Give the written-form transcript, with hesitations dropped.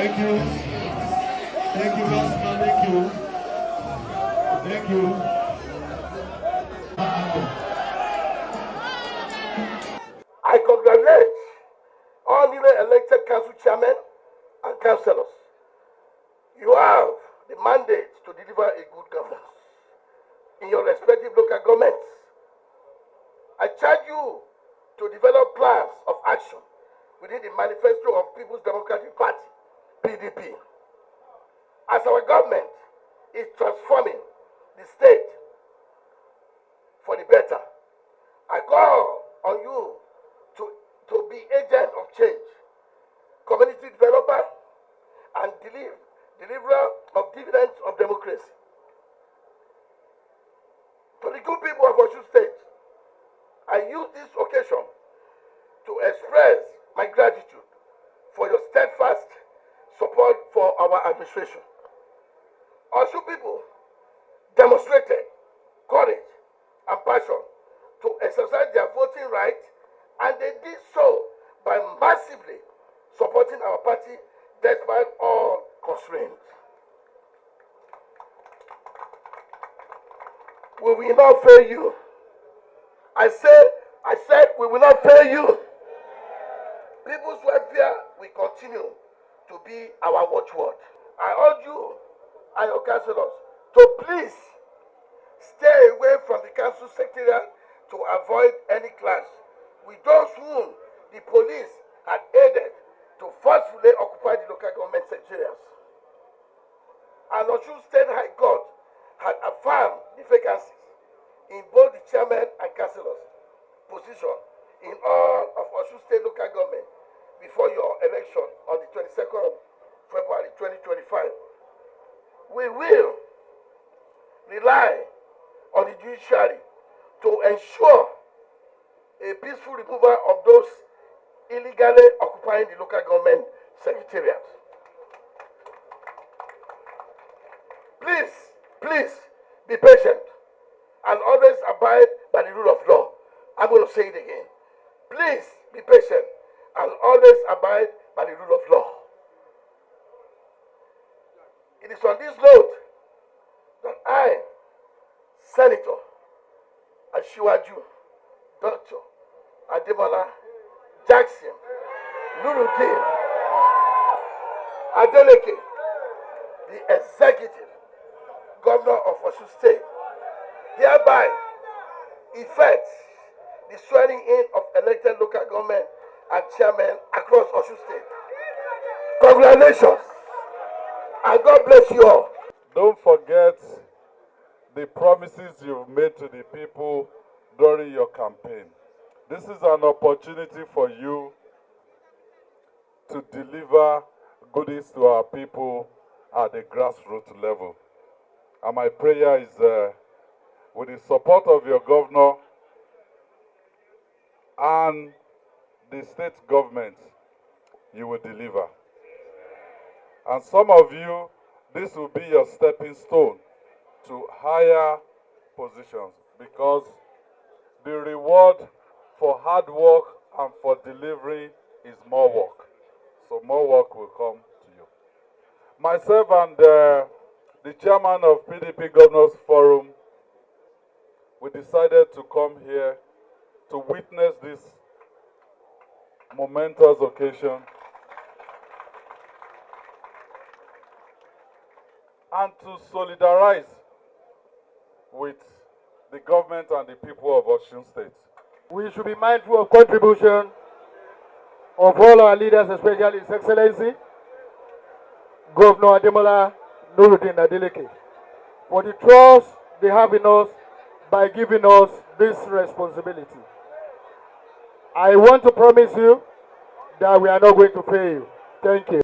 Thank you. Thank you, Bossman. Thank you. Thank you. I congratulate all newly elected council chairmen and councillors. You have the mandate to deliver a good governance in your respective local governments. I charge you to develop plans of action within the manifesto of People's Democratic Party, PDP. As our government is transforming the state for the better, I call on you to be agent of change, community developer, and deliverer of dividends of democracy. To the good people of Osun State, I use this occasion to express my gratitude for your steadfast support for our administration. Osun people demonstrated courage and passion to exercise their voting right, and they did so by massively supporting our party despite all constraints. We will not fail you. I said we will not fail you. People's welfare will continue to be our watchword. I urge you and your councillors to please stay away from the council secretariat to avoid any clash with those whom the police had aided to forcefully occupy the local government secretariats. And Osun State High Court had affirmed the vacancies in both the chairman and councillors' position in all of Osun State local government before your election on the 22nd of February 2025. We will rely on the judiciary to ensure a peaceful removal of those illegally occupying the local government secretariats. Please be patient and always abide by the rule of law. I'm going to say it again. Please be patient and always abide by the rule of law. It is on this note that I, Senator Asiwaju, Dr. Ademola Jackson Nuruddin Adeleke, the Executive Governor of Osun State, hereby effects the swearing in of elected local government and chairmen across Osun State. Congratulations, and God bless you all. Don't forget the promises you've made to the people during your campaign. This is an opportunity for you to deliver goodies to our people at the grassroots level. And my prayer is, with the support of your governor and the state government, you will deliver. And some of you, this will be your stepping stone to higher positions, because the reward for hard work and for delivery is more work. So more work will come to you. Myself and the chairman of PDP Governors Forum, we decided to come here to witness this momentous occasion and to solidarize with the government and the people of Osun State. We should be mindful of contribution of all our leaders, especially His Excellency Governor Ademola Nuruddin Adeleke, for the trust they have in us by giving us this responsibility. I want to promise you that we are not going to fail you. Thank you.